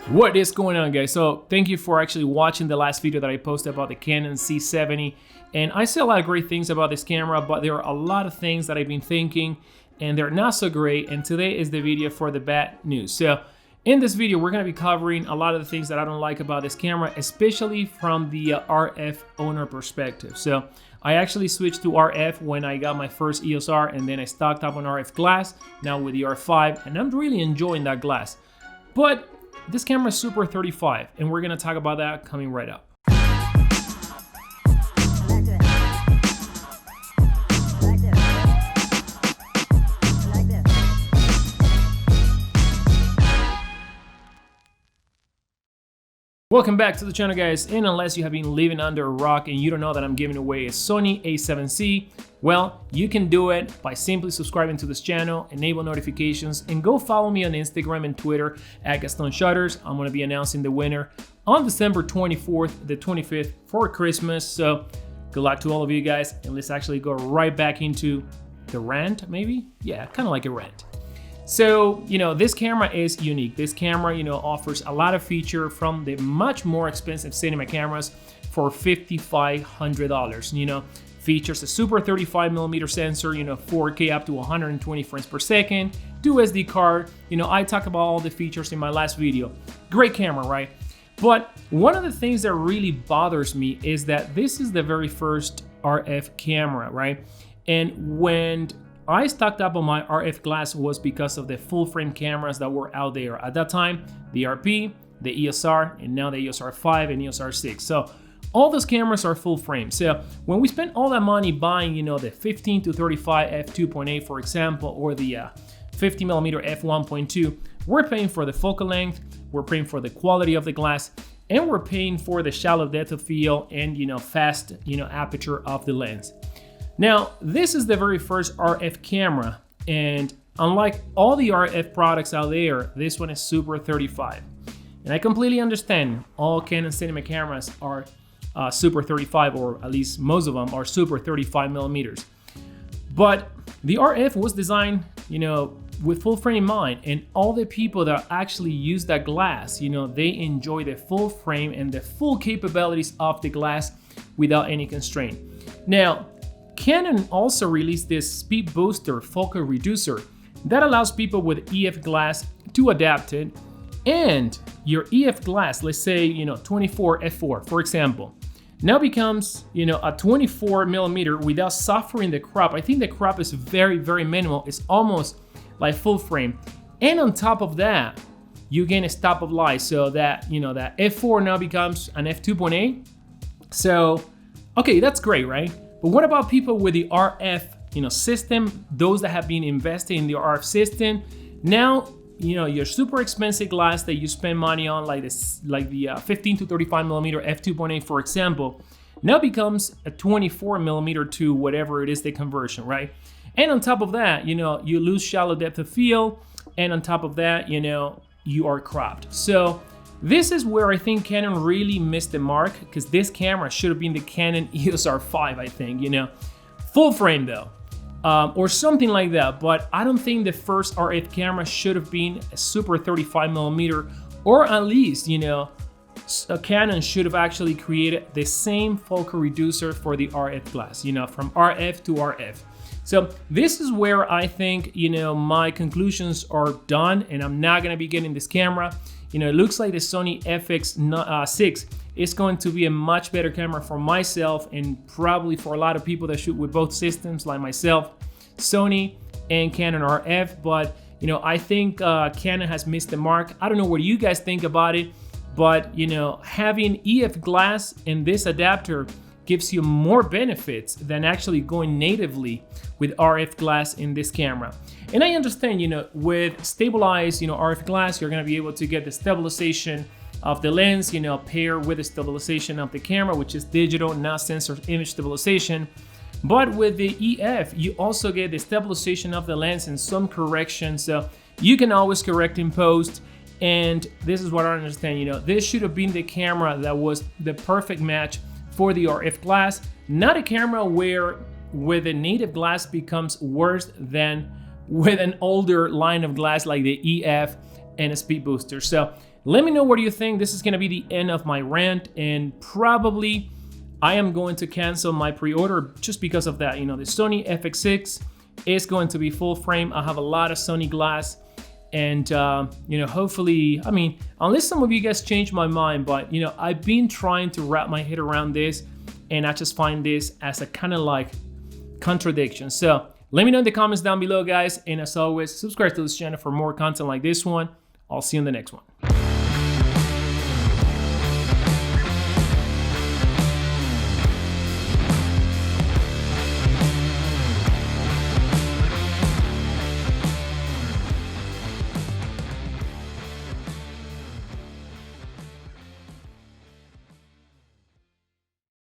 What is going on, guys? So thank you for actually watching the last video that I posted about the Canon C70. And I say a lot of great things about this camera, but there are a lot of things that I've been thinking and they're not so great. And today is the video for the bad news. So in this video, we're going to be covering a lot of the things that I don't like about this camera, especially from the RF owner perspective. So I actually switched to RF when I got my first EOS R, and then I stocked up on RF glass, now with the R5, and I'm really enjoying that glass. But this camera is Super 35, and we're gonna talk about that coming right up. Welcome back to the channel, guys, and unless you have been living under a rock and you don't know that I'm giving away a Sony A7C, well, you can do it by simply subscribing to this channel, enable notifications, and go follow me on Instagram and Twitter at Gaston Shutters. I'm going to be announcing the winner on December 24th, the 25th for Christmas. So good luck to all of you guys, and let's actually go right back into the rant, maybe? Yeah, kind of like a rant. So, this camera is unique. This camera, offers a lot of feature from the much more expensive cinema cameras for $5,500. Features a Super 35mm sensor, 4K up to 120 frames per second, 2 SD card. I talked about all the features in my last video. Great camera, right? But one of the things that really bothers me is that this is the very first RF camera, right? And when I stocked up on my RF glass was because of the full frame cameras that were out there at that time, the RP, the EOS R, and now the EOS R5 and EOS R6. So all those cameras are full frame. So when we spend all that money buying, the 15 to 35 f2.8, for example, or the 50mm f1.2, we're paying for the focal length, we're paying for the quality of the glass, and we're paying for the shallow depth of field and fast aperture of the lens. Now, this is the very first RF camera, and unlike all the RF products out there, this one is Super 35. And I completely understand all Canon cinema cameras are Super 35, or at least most of them are Super 35mm. But the RF was designed, with full frame in mind, and all the people that actually use that glass, they enjoy the full frame and the full capabilities of the glass without any constraint. Now, Canon also released this speed booster focal reducer that allows people with EF glass to adapt it, and your EF glass, let's say 24 f4 for example, now becomes a 24mm without suffering the crop. I think the crop is very, very minimal. It's almost like full frame, and on top of that you gain a stop of light, so that that f4 now becomes an f2.8. So okay, that's great, right? But what about people with the RF system, those that have been investing in the RF system? Now, your super expensive glass that you spend money on, like the 15 to 35mm f2.8, for example, now becomes a 24mm to whatever it is, the conversion, right? And on top of that, you lose shallow depth of field, and on top of that, you are cropped. So this is where I think Canon really missed the mark, because this camera should have been the Canon EOS R5, I think, full frame though, or something like that. But I don't think the first RF camera should have been a Super 35mm, or at least, a Canon should have actually created the same focal reducer for the RF glass, from RF to RF. So this is where I think, my conclusions are done, and I'm not gonna be getting this camera. It looks like the Sony FX6 is going to be a much better camera for myself, and probably for a lot of people that shoot with both systems like myself, Sony and Canon RF. But I think Canon has missed the mark. I don't know what you guys think about it, but having EF glass and this adapter gives you more benefits than actually going natively with RF glass in this camera. And I understand, with stabilized, RF glass, you're gonna be able to get the stabilization of the lens, pair with the stabilization of the camera, which is digital, not sensor image stabilization. But with the EF, you also get the stabilization of the lens and some corrections. So you can always correct in post. And this is what I understand, this should have been the camera that was the perfect match for the RF glass, not a camera where with a native glass becomes worse than with an older line of glass like the EF and a speed booster. So Let me know what you think. This is gonna be the end of my rant, and probably I am going to cancel my pre-order just because of that. You know, the Sony FX6 is going to be full frame. I have a lot of Sony glass, and you know, hopefully, I mean, unless some of you guys change my mind, but you know, I've been trying to wrap my head around this, and I just find this as a kind of like contradiction. So let me know in the comments down below, guys, and as always, subscribe to this channel for more content like this one. I'll see you in the next one.